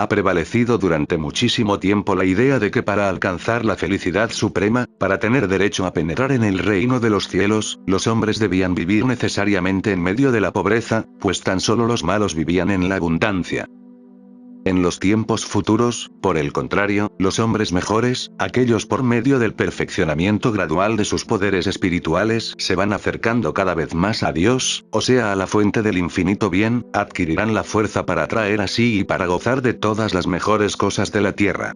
ha prevalecido durante muchísimo tiempo la idea de que para alcanzar la felicidad suprema, para tener derecho a penetrar en el reino de los cielos, los hombres debían vivir necesariamente en medio de la pobreza, pues tan solo los malos vivían en la abundancia. En los tiempos futuros, por el contrario, los hombres mejores, aquellos por medio del perfeccionamiento gradual de sus poderes espirituales, se van acercando cada vez más a Dios, o sea a la fuente del infinito bien, adquirirán la fuerza para atraer así y para gozar de todas las mejores cosas de la tierra.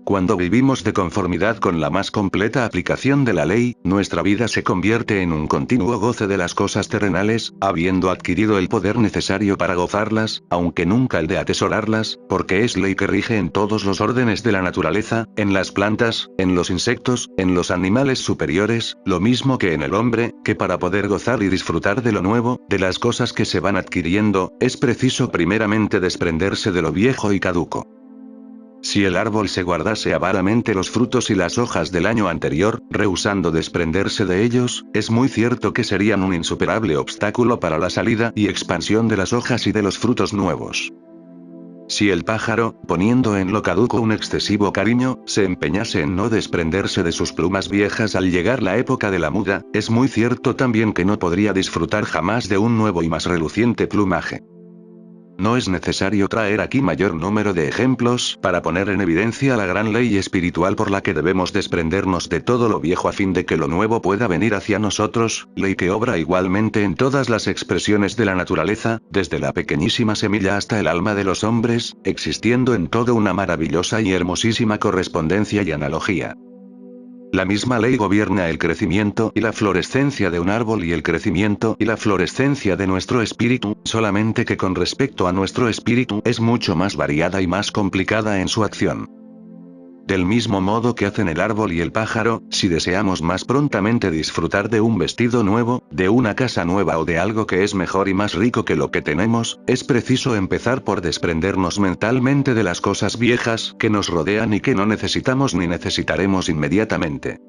Cuando vivimos de conformidad con la más completa aplicación de la ley, nuestra vida se convierte en un continuo goce de las cosas terrenales, habiendo adquirido el poder necesario para gozarlas, aunque nunca el de atesorarlas, porque es ley que rige en todos los órdenes de la naturaleza, en las plantas, en los insectos, en los animales superiores, lo mismo que en el hombre, que para poder gozar y disfrutar de lo nuevo, de las cosas que se van adquiriendo, es preciso primeramente desprenderse de lo viejo y caduco. Si el árbol se guardase avaramente los frutos y las hojas del año anterior, rehusando desprenderse de ellos, es muy cierto que serían un insuperable obstáculo para la salida y expansión de las hojas y de los frutos nuevos. Si el pájaro, poniendo en lo caduco un excesivo cariño, se empeñase en no desprenderse de sus plumas viejas al llegar la época de la muda, es muy cierto también que no podría disfrutar jamás de un nuevo y más reluciente plumaje. No es necesario traer aquí mayor número de ejemplos para poner en evidencia la gran ley espiritual por la que debemos desprendernos de todo lo viejo a fin de que lo nuevo pueda venir hacia nosotros, ley que obra igualmente en todas las expresiones de la naturaleza, desde la pequeñísima semilla hasta el alma de los hombres, existiendo en todo una maravillosa y hermosísima correspondencia y analogía. La misma ley gobierna el crecimiento y la florescencia de un árbol y el crecimiento y la florescencia de nuestro espíritu, solamente que con respecto a nuestro espíritu es mucho más variada y más complicada en su acción. Del mismo modo que hacen el árbol y el pájaro, si deseamos más prontamente disfrutar de un vestido nuevo, de una casa nueva o de algo que es mejor y más rico que lo que tenemos, es preciso empezar por desprendernos mentalmente de las cosas viejas que nos rodean y que no necesitamos ni necesitaremos inmediatamente.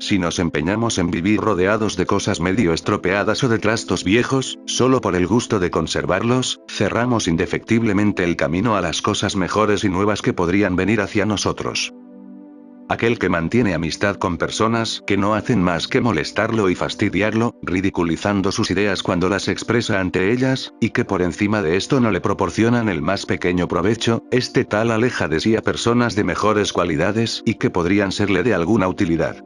Si nos empeñamos en vivir rodeados de cosas medio estropeadas o de trastos viejos, solo por el gusto de conservarlos, cerramos indefectiblemente el camino a las cosas mejores y nuevas que podrían venir hacia nosotros. Aquel que mantiene amistad con personas que no hacen más que molestarlo y fastidiarlo, ridiculizando sus ideas cuando las expresa ante ellas, y que por encima de esto no le proporcionan el más pequeño provecho, este tal aleja de sí a personas de mejores cualidades y que podrían serle de alguna utilidad.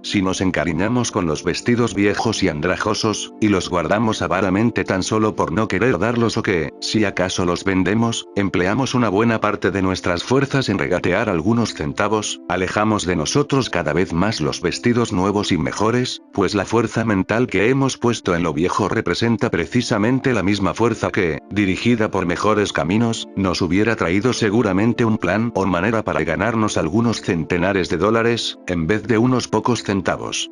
Si nos encariñamos con los vestidos viejos y andrajosos, y los guardamos avaramente tan solo por no querer darlos o que, si acaso los vendemos, empleamos una buena parte de nuestras fuerzas en regatear algunos centavos, alejamos de nosotros cada vez más los vestidos nuevos y mejores, pues la fuerza mental que hemos puesto en lo viejo representa precisamente la misma fuerza que, dirigida por mejores caminos, nos hubiera traído seguramente un plan o manera para ganarnos algunos centenares de dólares, en vez de unos pocos centavos.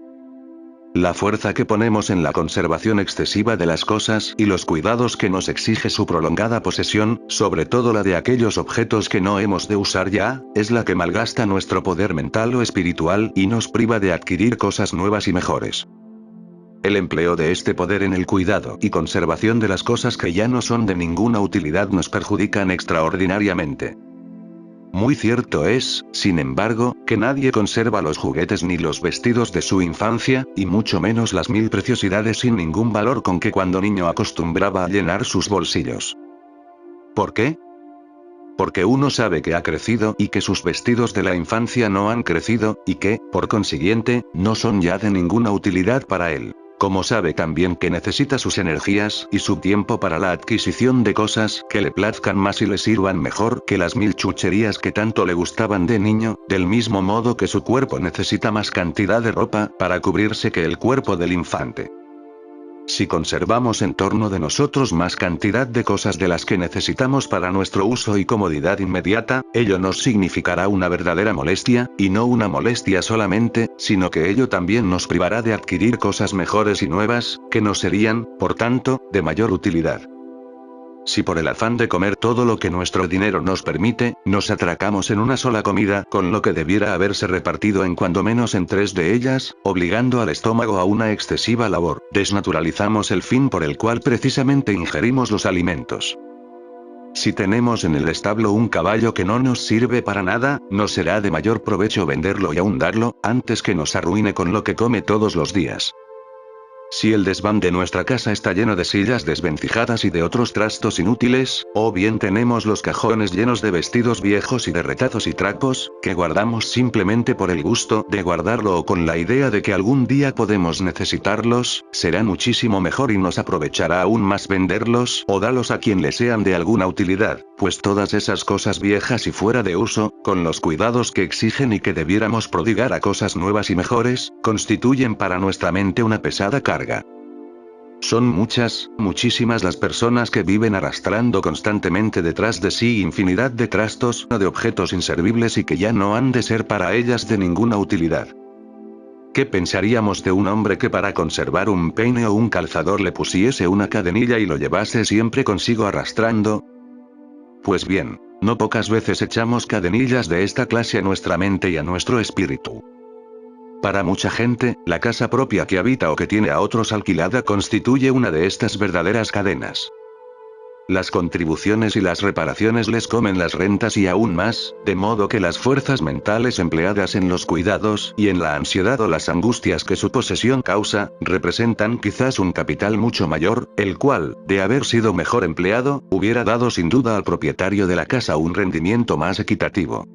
La fuerza que ponemos en la conservación excesiva de las cosas y los cuidados que nos exige su prolongada posesión, sobre todo la de aquellos objetos que no hemos de usar ya, es la que malgasta nuestro poder mental o espiritual y nos priva de adquirir cosas nuevas y mejores. El empleo de este poder en el cuidado y conservación de las cosas que ya no son de ninguna utilidad nos perjudican extraordinariamente. Muy cierto es, sin embargo, que nadie conserva los juguetes ni los vestidos de su infancia, y mucho menos las mil preciosidades sin ningún valor con que cuando niño acostumbraba a llenar sus bolsillos. ¿Por qué? Porque uno sabe que ha crecido y que sus vestidos de la infancia no han crecido, y que, por consiguiente, no son ya de ninguna utilidad para él. Como sabe también que necesita sus energías y su tiempo para la adquisición de cosas que le plazcan más y le sirvan mejor que las mil chucherías que tanto le gustaban de niño, del mismo modo que su cuerpo necesita más cantidad de ropa para cubrirse que el cuerpo del infante. Si conservamos en torno de nosotros más cantidad de cosas de las que necesitamos para nuestro uso y comodidad inmediata, ello nos significará una verdadera molestia, y no una molestia solamente, sino que ello también nos privará de adquirir cosas mejores y nuevas, que nos serían, por tanto, de mayor utilidad. Si por el afán de comer todo lo que nuestro dinero nos permite, nos atracamos en una sola comida, con lo que debiera haberse repartido en cuando menos en 3 de ellas, obligando al estómago a una excesiva labor, desnaturalizamos el fin por el cual precisamente ingerimos los alimentos. Si tenemos en el establo un caballo que no nos sirve para nada, nos será de mayor provecho venderlo y ahundarlo, antes que nos arruine con lo que come todos los días. Si el desván de nuestra casa está lleno de sillas desvencijadas y de otros trastos inútiles, o bien tenemos los cajones llenos de vestidos viejos y de retazos y trapos, que guardamos simplemente por el gusto de guardarlo o con la idea de que algún día podemos necesitarlos, será muchísimo mejor y nos aprovechará aún más venderlos o darlos a quien le sean de alguna utilidad, pues todas esas cosas viejas y fuera de uso, con los cuidados que exigen y que debiéramos prodigar a cosas nuevas y mejores, constituyen para nuestra mente una pesada carga. Son muchas, muchísimas las personas que viven arrastrando constantemente detrás de sí infinidad de trastos o de objetos inservibles y que ya no han de ser para ellas de ninguna utilidad. ¿Qué pensaríamos de un hombre que para conservar un peine o un calzador le pusiese una cadenilla y lo llevase siempre consigo arrastrando? Pues bien, no pocas veces echamos cadenillas de esta clase a nuestra mente y a nuestro espíritu. Para mucha gente, la casa propia que habita o que tiene a otros alquilada constituye una de estas verdaderas cadenas. Las contribuciones y las reparaciones les comen las rentas y aún más, de modo que las fuerzas mentales empleadas en los cuidados y en la ansiedad o las angustias que su posesión causa, representan quizás un capital mucho mayor, el cual, de haber sido mejor empleado, hubiera dado sin duda al propietario de la casa un rendimiento más equitativo.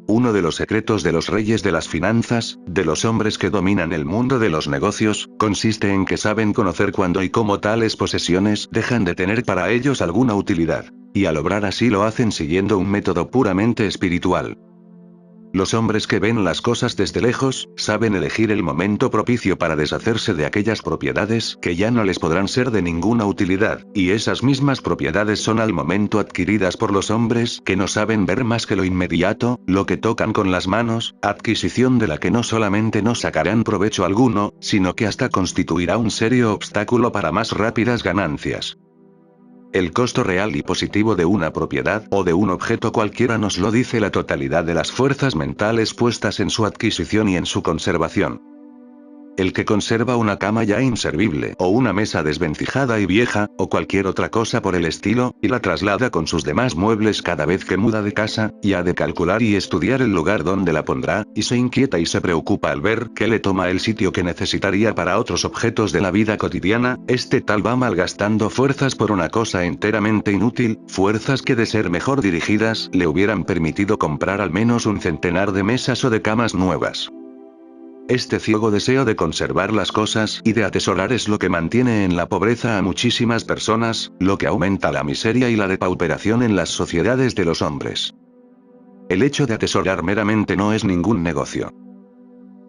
Uno de los secretos de los reyes de las finanzas, de los hombres que dominan el mundo de los negocios, consiste en que saben conocer cuándo y cómo tales posesiones dejan de tener para ellos alguna utilidad. Y al obrar así lo hacen siguiendo un método puramente espiritual. Los hombres que ven las cosas desde lejos, saben elegir el momento propicio para deshacerse de aquellas propiedades que ya no les podrán ser de ninguna utilidad, y esas mismas propiedades son al momento adquiridas por los hombres que no saben ver más que lo inmediato, lo que tocan con las manos, adquisición de la que no solamente no sacarán provecho alguno, sino que hasta constituirá un serio obstáculo para más rápidas ganancias. El costo real y positivo de una propiedad o de un objeto cualquiera nos lo dice la totalidad de las fuerzas mentales puestas en su adquisición y en su conservación. El que conserva una cama ya inservible o una mesa desvencijada y vieja, o cualquier otra cosa por el estilo, y la traslada con sus demás muebles cada vez que muda de casa, y ha de calcular y estudiar el lugar donde la pondrá, y se inquieta y se preocupa al ver que le toma el sitio que necesitaría para otros objetos de la vida cotidiana, este tal va malgastando fuerzas por una cosa enteramente inútil, fuerzas que de ser mejor dirigidas le hubieran permitido comprar al menos un centenar de mesas o de camas nuevas. Este ciego deseo de conservar las cosas y de atesorar es lo que mantiene en la pobreza a muchísimas personas, lo que aumenta la miseria y la depauperación en las sociedades de los hombres. El hecho de atesorar meramente no es ningún negocio.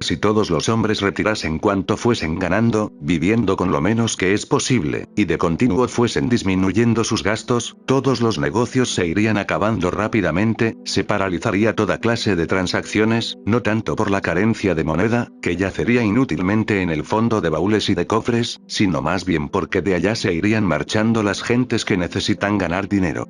Si todos los hombres retirasen cuanto fuesen ganando, viviendo con lo menos que es posible, y de continuo fuesen disminuyendo sus gastos, todos los negocios se irían acabando rápidamente, se paralizaría toda clase de transacciones, no tanto por la carencia de moneda, que yacería inútilmente en el fondo de baúles y de cofres, sino más bien porque de allá se irían marchando las gentes que necesitan ganar dinero.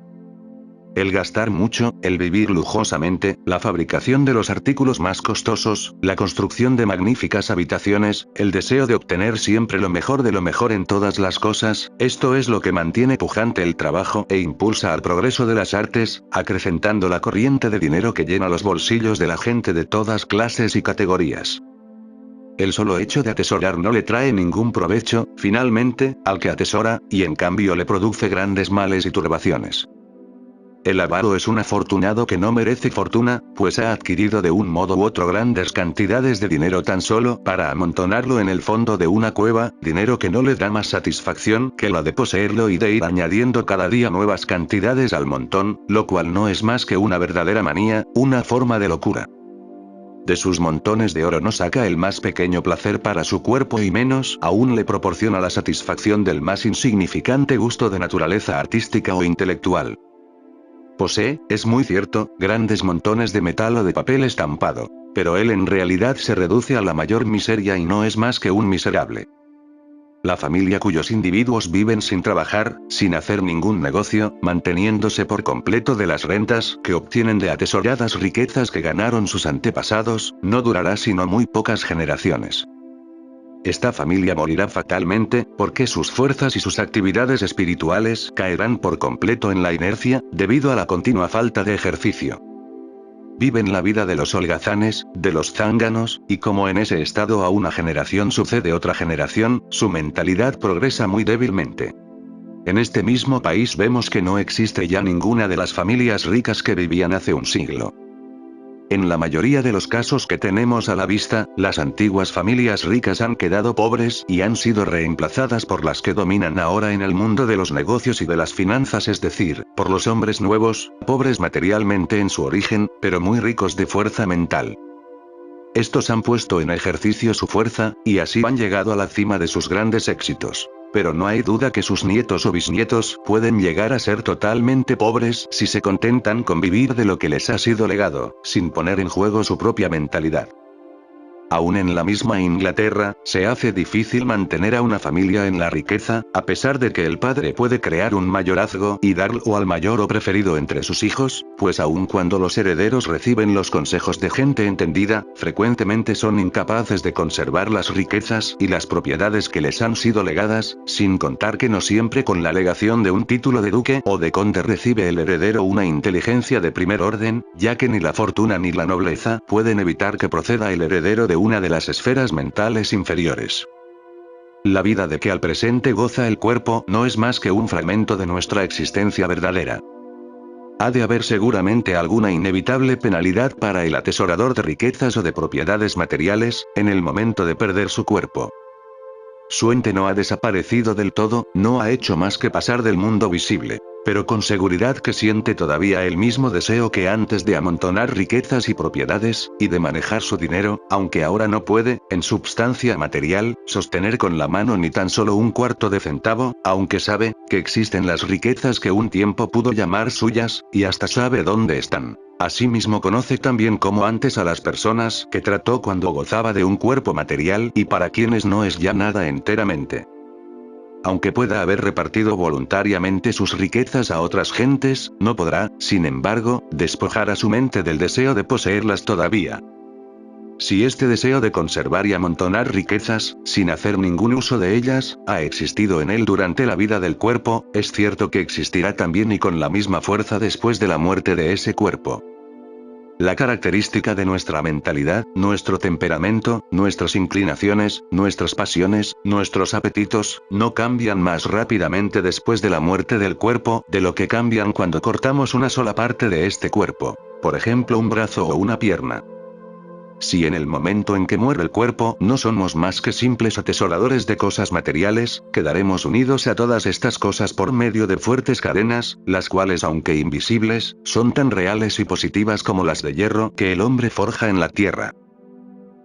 El gastar mucho, el vivir lujosamente, la fabricación de los artículos más costosos, la construcción de magníficas habitaciones, el deseo de obtener siempre lo mejor de lo mejor en todas las cosas, esto es lo que mantiene pujante el trabajo e impulsa al progreso de las artes, acrecentando la corriente de dinero que llena los bolsillos de la gente de todas clases y categorías. El solo hecho de atesorar no le trae ningún provecho, finalmente, al que atesora, y en cambio le produce grandes males y turbaciones. El avaro es un afortunado que no merece fortuna, pues ha adquirido de un modo u otro grandes cantidades de dinero tan solo para amontonarlo en el fondo de una cueva, dinero que no le da más satisfacción que la de poseerlo y de ir añadiendo cada día nuevas cantidades al montón, lo cual no es más que una verdadera manía, una forma de locura. De sus montones de oro no saca el más pequeño placer para su cuerpo y menos aún le proporciona la satisfacción del más insignificante gusto de naturaleza artística o intelectual. Posee, es muy cierto, grandes montones de metal o de papel estampado. Pero él en realidad se reduce a la mayor miseria y no es más que un miserable. La familia cuyos individuos viven sin trabajar, sin hacer ningún negocio, manteniéndose por completo de las rentas que obtienen de atesoradas riquezas que ganaron sus antepasados, no durará sino muy pocas generaciones. esta familia morirá fatalmente, porque sus fuerzas y sus actividades espirituales caerán por completo en la inercia, debido a la continua falta de ejercicio. Viven la vida de los holgazanes, de los zánganos, y como en ese estado a una generación sucede otra generación, su mentalidad progresa muy débilmente. En este mismo país vemos que no existe ya ninguna de las familias ricas que vivían hace un siglo. En la mayoría de los casos que tenemos a la vista, las antiguas familias ricas han quedado pobres y han sido reemplazadas por las que dominan ahora en el mundo de los negocios y de las finanzas, es decir, por los hombres nuevos, pobres materialmente en su origen, pero muy ricos de fuerza mental. Estos han puesto en ejercicio su fuerza, y así han llegado a la cima de sus grandes éxitos. Pero no hay duda que sus nietos o bisnietos pueden llegar a ser totalmente pobres si se contentan con vivir de lo que les ha sido legado, sin poner en juego su propia mentalidad. Aún en la misma Inglaterra, se hace difícil mantener a una familia en la riqueza, a pesar de que el padre puede crear un mayorazgo y darlo al mayor o preferido entre sus hijos, pues aun cuando los herederos reciben los consejos de gente entendida, frecuentemente son incapaces de conservar las riquezas y las propiedades que les han sido legadas, sin contar que no siempre con la legación de un título de duque o de conde recibe el heredero una inteligencia de primer orden, ya que ni la fortuna ni la nobleza pueden evitar que proceda el heredero de una de las esferas mentales inferiores. La vida de que al presente goza el cuerpo no es más que un fragmento de nuestra existencia verdadera. Ha de haber seguramente alguna inevitable penalidad para el atesorador de riquezas o de propiedades materiales, en el momento de perder su cuerpo. Su ente no ha desaparecido del todo, no ha hecho más que pasar del mundo visible. Pero con seguridad que siente todavía el mismo deseo que antes de amontonar riquezas y propiedades, y de manejar su dinero, aunque ahora no puede, en substancia material, sostener con la mano ni tan solo un cuarto de centavo, aunque sabe que existen las riquezas que un tiempo pudo llamar suyas, y hasta sabe dónde están. Asimismo conoce también como antes a las personas que trató cuando gozaba de un cuerpo material y para quienes no es ya nada enteramente. Aunque pueda haber repartido voluntariamente sus riquezas a otras gentes, no podrá, sin embargo, despojar a su mente del deseo de poseerlas todavía. Si este deseo de conservar y amontonar riquezas, sin hacer ningún uso de ellas, ha existido en él durante la vida del cuerpo, es cierto que existirá también y con la misma fuerza después de la muerte de ese cuerpo. La característica de nuestra mentalidad, nuestro temperamento, nuestras inclinaciones, nuestras pasiones, nuestros apetitos, no cambian más rápidamente después de la muerte del cuerpo, de lo que cambian cuando cortamos una sola parte de este cuerpo. Por ejemplo, un brazo o una pierna. Si en el momento en que muere el cuerpo no somos más que simples atesoradores de cosas materiales, quedaremos unidos a todas estas cosas por medio de fuertes cadenas, las cuales aunque invisibles, son tan reales y positivas como las de hierro que el hombre forja en la tierra.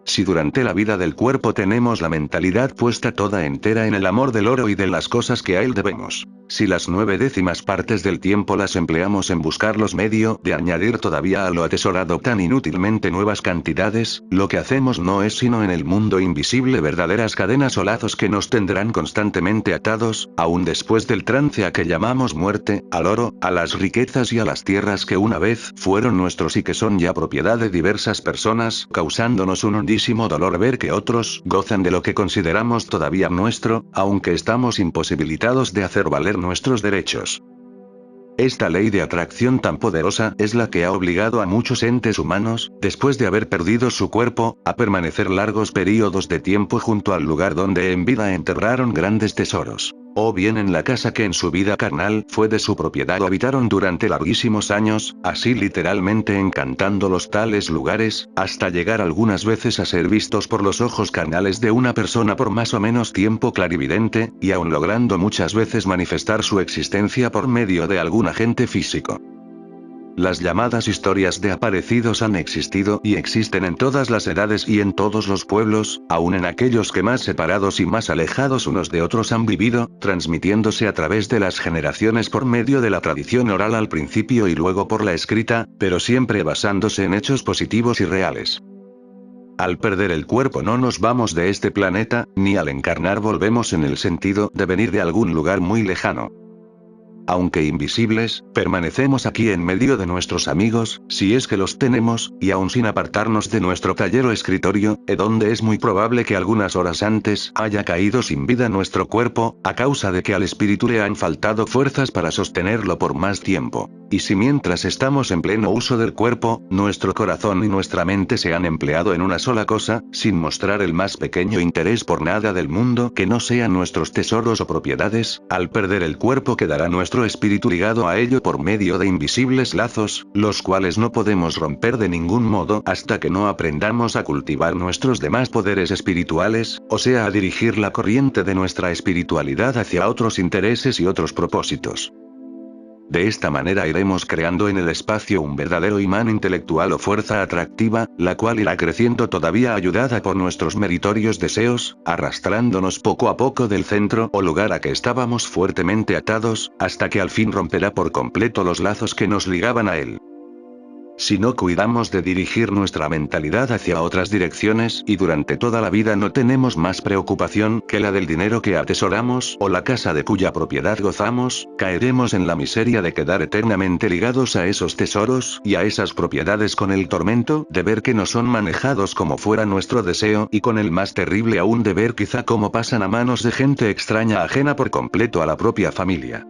Si durante la vida del cuerpo tenemos la mentalidad puesta toda entera en el amor del oro y de las cosas que a él debemos, si las 9/10 partes del tiempo las empleamos en buscar los medios de añadir todavía a lo atesorado tan inútilmente nuevas cantidades, lo que hacemos no es sino en el mundo invisible verdaderas cadenas o lazos que nos tendrán constantemente atados, aún después del trance a que llamamos muerte, al oro, a las riquezas y a las tierras que una vez fueron nuestros y que son ya propiedad de diversas personas, causándonos un hondísimo dolor ver que otros gozan de lo que consideramos todavía nuestro, aunque estamos imposibilitados de hacer valer nuestros derechos. Esta ley de atracción tan poderosa es la que ha obligado a muchos entes humanos, después de haber perdido su cuerpo, a permanecer largos períodos de tiempo junto al lugar donde en vida enterraron grandes tesoros. O bien en la casa que en su vida carnal fue de su propiedad o habitaron durante larguísimos años, así literalmente encantando los tales lugares, hasta llegar algunas veces a ser vistos por los ojos carnales de una persona por más o menos tiempo clarividente, y aun logrando muchas veces manifestar su existencia por medio de algún agente físico. Las llamadas historias de aparecidos han existido y existen en todas las edades y en todos los pueblos, aun en aquellos que más separados y más alejados unos de otros han vivido, transmitiéndose a través de las generaciones por medio de la tradición oral al principio y luego por la escrita, pero siempre basándose en hechos positivos y reales. Al perder el cuerpo no nos vamos de este planeta, ni al encarnar volvemos en el sentido de venir de algún lugar muy lejano. aunque invisibles, permanecemos aquí en medio de nuestros amigos, si es que los tenemos, y aún sin apartarnos de nuestro taller o escritorio, donde es muy probable que algunas horas antes haya caído sin vida nuestro cuerpo, a causa de que al espíritu le han faltado fuerzas para sostenerlo por más tiempo. Y si mientras estamos en pleno uso del cuerpo, nuestro corazón y nuestra mente se han empleado en una sola cosa, sin mostrar el más pequeño interés por nada del mundo que no sean nuestros tesoros o propiedades, al perder el cuerpo quedará nuestro espíritu ligado a ello por medio de invisibles lazos, los cuales no podemos romper de ningún modo hasta que no aprendamos a cultivar nuestros demás poderes espirituales, o sea, a dirigir la corriente de nuestra espiritualidad hacia otros intereses y otros propósitos. De esta manera iremos creando en el espacio un verdadero imán intelectual o fuerza atractiva, la cual irá creciendo todavía ayudada por nuestros meritorios deseos, arrastrándonos poco a poco del centro o lugar a que estábamos fuertemente atados, hasta que al fin romperá por completo los lazos que nos ligaban a él. Si no cuidamos de dirigir nuestra mentalidad hacia otras direcciones y durante toda la vida no tenemos más preocupación que la del dinero que atesoramos o la casa de cuya propiedad gozamos, caeremos en la miseria de quedar eternamente ligados a esos tesoros y a esas propiedades con el tormento de ver que no son manejados como fuera nuestro deseo y con el más terrible aún de ver quizá cómo pasan a manos de gente extraña ajena por completo a la propia familia.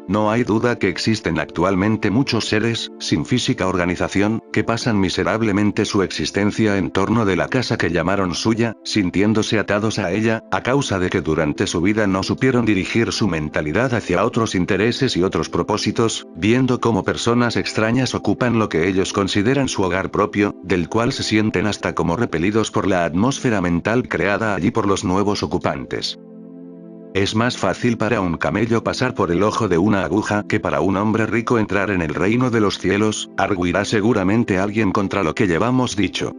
No hay duda que existen actualmente muchos seres, sin física organización, que pasan miserablemente su existencia en torno de la casa que llamaron suya, sintiéndose atados a ella, a causa de que durante su vida no supieron dirigir su mentalidad hacia otros intereses y otros propósitos, viendo cómo personas extrañas ocupan lo que ellos consideran su hogar propio, del cual se sienten hasta como repelidos por la atmósfera mental creada allí por los nuevos ocupantes. Es más fácil para un camello pasar por el ojo de una aguja que para un hombre rico entrar en el reino de los cielos, arguirá seguramente alguien contra lo que llevamos dicho.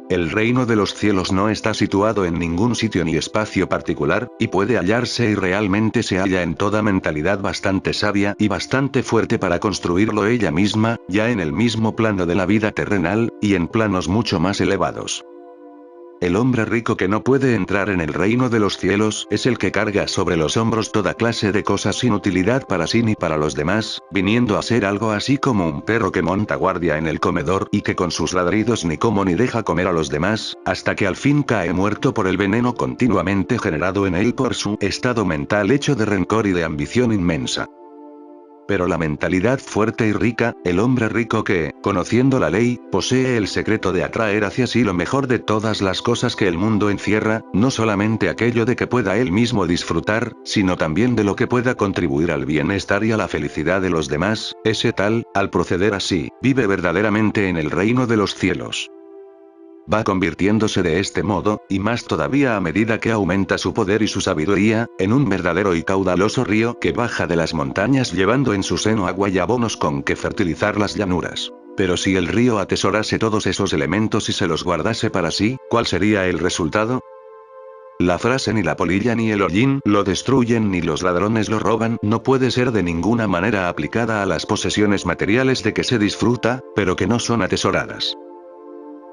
El reino de los cielos no está situado en ningún sitio ni espacio particular, y puede hallarse y realmente se halla en toda mentalidad bastante sabia y bastante fuerte para construirlo ella misma, ya en el mismo plano de la vida terrenal, y en planos mucho más elevados. El hombre rico que no puede entrar en el reino de los cielos es el que carga sobre los hombros toda clase de cosas sin utilidad para sí ni para los demás, viniendo a ser algo así como un perro que monta guardia en el comedor y que con sus ladridos ni come ni deja comer a los demás, hasta que al fin cae muerto por el veneno continuamente generado en él por su estado mental hecho de rencor y de ambición inmensa. Pero la mentalidad fuerte y rica, el hombre rico que, conociendo la ley, posee el secreto de atraer hacia sí lo mejor de todas las cosas que el mundo encierra, no solamente aquello de que pueda él mismo disfrutar, sino también de lo que pueda contribuir al bienestar y a la felicidad de los demás, ese tal, al proceder así, vive verdaderamente en el reino de los cielos. Va convirtiéndose de este modo, y más todavía a medida que aumenta su poder y su sabiduría, en un verdadero y caudaloso río que baja de las montañas llevando en su seno agua y abonos con que fertilizar las llanuras. Pero si el río atesorase todos esos elementos y se los guardase para sí, ¿cuál sería el resultado? La frase ni la polilla ni el hollín lo destruyen ni los ladrones lo roban no puede ser de ninguna manera aplicada a las posesiones materiales de que se disfruta, pero que no son atesoradas.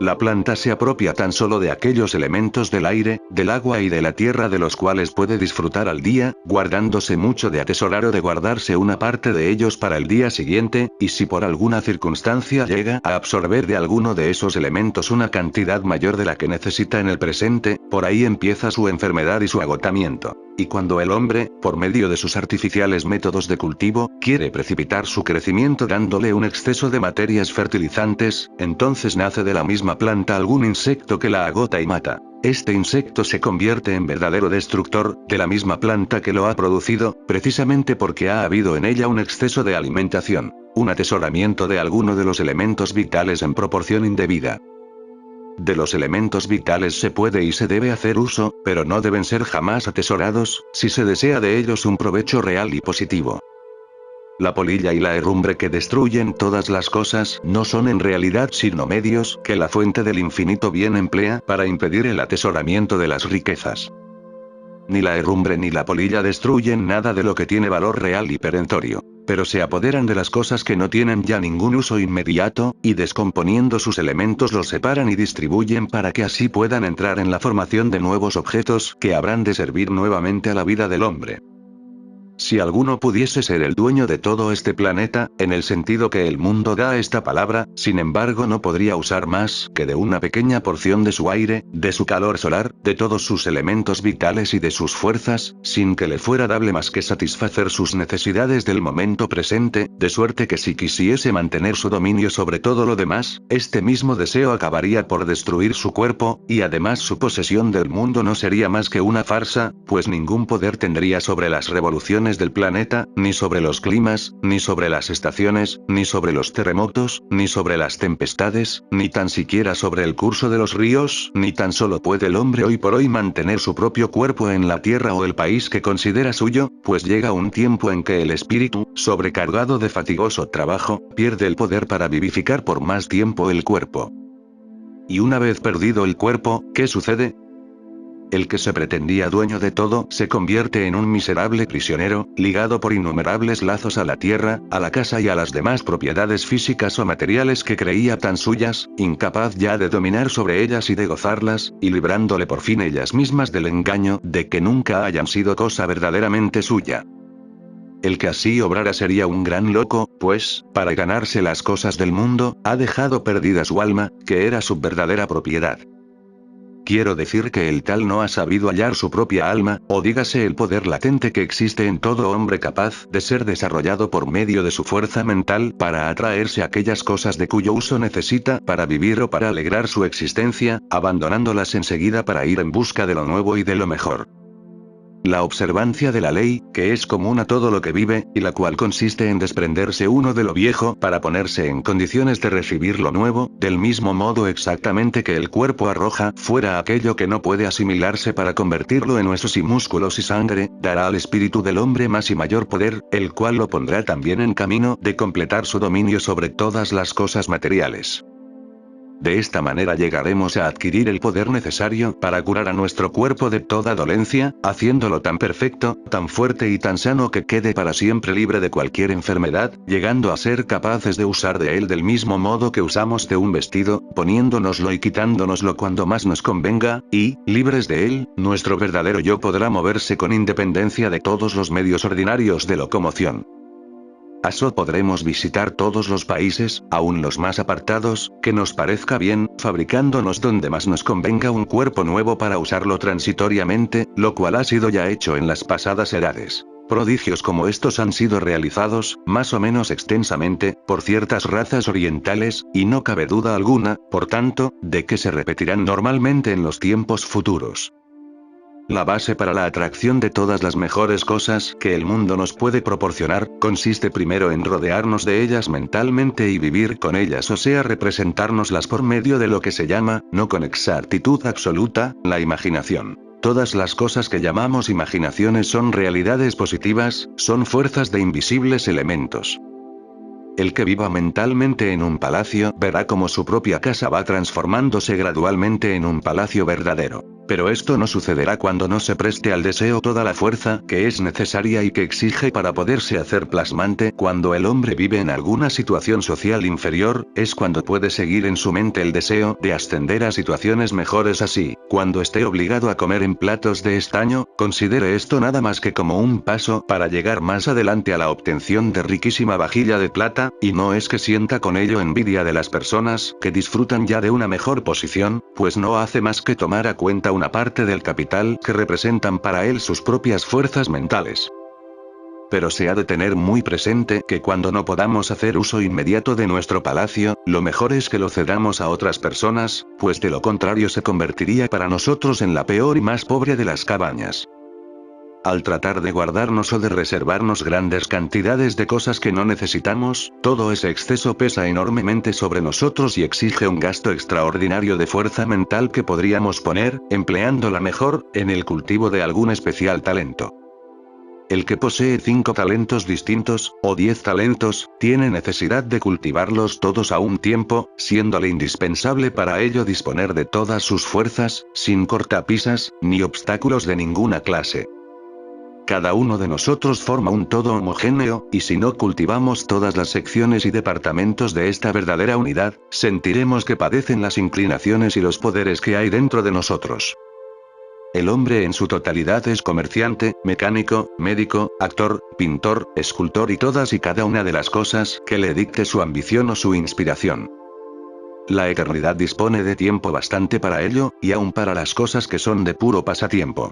La planta se apropia tan solo de aquellos elementos del aire, del agua y de la tierra de los cuales puede disfrutar al día, guardándose mucho de atesorar o de guardarse una parte de ellos para el día siguiente, y si por alguna circunstancia llega a absorber de alguno de esos elementos una cantidad mayor de la que necesita en el presente, por ahí empieza su enfermedad y su agotamiento. Y cuando el hombre, por medio de sus artificiales métodos de cultivo, quiere precipitar su crecimiento dándole un exceso de materias fertilizantes, entonces nace de la misma planta algún insecto que la agota y mata. Este insecto se convierte en verdadero destructor de la misma planta que lo ha producido, precisamente porque ha habido en ella un exceso de alimentación, un atesoramiento de alguno de los elementos vitales en proporción indebida. De los elementos vitales se puede y se debe hacer uso, pero no deben ser jamás atesorados, si se desea de ellos un provecho real y positivo. La polilla y la herrumbre que destruyen todas las cosas no son en realidad sino medios que la fuente del infinito bien emplea para impedir el atesoramiento de las riquezas. Ni la herrumbre ni la polilla destruyen nada de lo que tiene valor real y perentorio, pero se apoderan de las cosas que no tienen ya ningún uso inmediato, y descomponiendo sus elementos los separan y distribuyen para que así puedan entrar en la formación de nuevos objetos que habrán de servir nuevamente a la vida del hombre. Si alguno pudiese ser el dueño de todo este planeta, en el sentido que el mundo da a esta palabra, sin embargo no podría usar más que de una pequeña porción de su aire, de su calor solar, de todos sus elementos vitales y de sus fuerzas, sin que le fuera dable más que satisfacer sus necesidades del momento presente, de suerte que si quisiese mantener su dominio sobre todo lo demás, este mismo deseo acabaría por destruir su cuerpo, y además su posesión del mundo no sería más que una farsa, pues ningún poder tendría sobre las revoluciones del planeta, ni sobre los climas, ni sobre las estaciones, ni sobre los terremotos, ni sobre las tempestades, ni tan siquiera sobre el curso de los ríos, ni tan solo puede el hombre hoy por hoy mantener su propio cuerpo en la tierra o el país que considera suyo, pues llega un tiempo en que el espíritu, sobrecargado de fatigoso trabajo, pierde el poder para vivificar por más tiempo el cuerpo. Y una vez perdido el cuerpo, ¿qué sucede? El que se pretendía dueño de todo se convierte en un miserable prisionero, ligado por innumerables lazos a la tierra, a la casa y a las demás propiedades físicas o materiales que creía tan suyas, incapaz ya de dominar sobre ellas y de gozarlas, y librándole por fin ellas mismas del engaño de que nunca hayan sido cosa verdaderamente suya. El que así obrara sería un gran loco, pues, para ganarse las cosas del mundo, ha dejado perdida su alma, que era su verdadera propiedad. Quiero decir que el tal no ha sabido hallar su propia alma, o dígase el poder latente que existe en todo hombre capaz de ser desarrollado por medio de su fuerza mental para atraerse a aquellas cosas de cuyo uso necesita para vivir o para alegrar su existencia, abandonándolas enseguida para ir en busca de lo nuevo y de lo mejor. La observancia de la ley, que es común a todo lo que vive, y la cual consiste en desprenderse uno de lo viejo para ponerse en condiciones de recibir lo nuevo, del mismo modo exactamente que el cuerpo arroja fuera aquello que no puede asimilarse para convertirlo en huesos y músculos y sangre, dará al espíritu del hombre más y mayor poder, el cual lo pondrá también en camino de completar su dominio sobre todas las cosas materiales. De esta manera llegaremos a adquirir el poder necesario para curar a nuestro cuerpo de toda dolencia, haciéndolo tan perfecto, tan fuerte y tan sano que quede para siempre libre de cualquier enfermedad, llegando a ser capaces de usar de él del mismo modo que usamos de un vestido, poniéndonoslo y quitándonoslo cuando más nos convenga, y, libres de él, nuestro verdadero yo podrá moverse con independencia de todos los medios ordinarios de locomoción. Así podremos visitar todos los países, aun los más apartados, que nos parezca bien, fabricándonos donde más nos convenga un cuerpo nuevo para usarlo transitoriamente, lo cual ha sido ya hecho en las pasadas edades. Prodigios como estos han sido realizados, más o menos extensamente, por ciertas razas orientales, y no cabe duda alguna, por tanto, de que se repetirán normalmente en los tiempos futuros. La base para la atracción de todas las mejores cosas que el mundo nos puede proporcionar, consiste primero en rodearnos de ellas mentalmente y vivir con ellas, o sea representárnoslas por medio de lo que se llama, no con exactitud absoluta, la imaginación. Todas las cosas que llamamos imaginaciones son realidades positivas, son fuerzas de invisibles elementos. El que viva mentalmente en un palacio verá cómo su propia casa va transformándose gradualmente en un palacio verdadero. Pero esto no sucederá cuando no se preste al deseo toda la fuerza que es necesaria y que exige para poderse hacer plasmante. Cuando el hombre vive en alguna situación social inferior, es cuando puede seguir en su mente el deseo de ascender a situaciones mejores. Así, cuando esté obligado a comer en platos de estaño, considere esto nada más que como un paso para llegar más adelante a la obtención de riquísima vajilla de plata, y no es que sienta con ello envidia de las personas que disfrutan ya de una mejor posición, pues no hace más que tomar a cuenta una parte del capital que representan para él sus propias fuerzas mentales. Pero se ha de tener muy presente que cuando no podamos hacer uso inmediato de nuestro palacio, lo mejor es que lo cedamos a otras personas, pues de lo contrario se convertiría para nosotros en la peor y más pobre de las cabañas. Al tratar de guardarnos o de reservarnos grandes cantidades de cosas que no necesitamos, todo ese exceso pesa enormemente sobre nosotros y exige un gasto extraordinario de fuerza mental que podríamos poner, empleándola mejor, en el cultivo de algún especial talento. El que posee 5 talentos distintos, o 10 talentos, tiene necesidad de cultivarlos todos a un tiempo, siéndole indispensable para ello disponer de todas sus fuerzas, sin cortapisas, ni obstáculos de ninguna clase. Cada uno de nosotros forma un todo homogéneo, y si no cultivamos todas las secciones y departamentos de esta verdadera unidad, sentiremos que padecen las inclinaciones y los poderes que hay dentro de nosotros. El hombre en su totalidad es comerciante, mecánico, médico, actor, pintor, escultor y todas y cada una de las cosas que le dicte su ambición o su inspiración. La eternidad dispone de tiempo bastante para ello, y aún para las cosas que son de puro pasatiempo.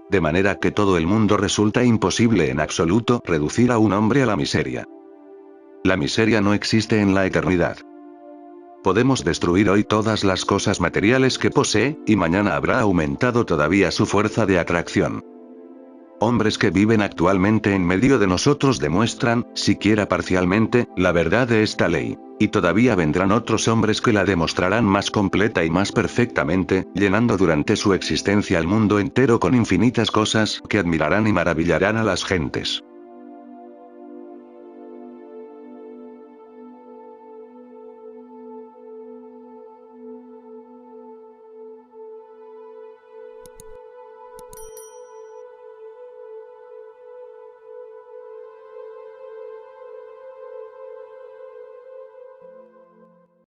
De manera que todo el mundo resulta imposible en absoluto reducir a un hombre a la miseria. La miseria no existe en la eternidad. Podemos destruir hoy todas las cosas materiales que posee, y mañana habrá aumentado todavía su fuerza de atracción. Hombres que viven actualmente en medio de nosotros demuestran, siquiera parcialmente, la verdad de esta ley. Y todavía vendrán otros hombres que la demostrarán más completa y más perfectamente, llenando durante su existencia al mundo entero con infinitas cosas que admirarán y maravillarán a las gentes.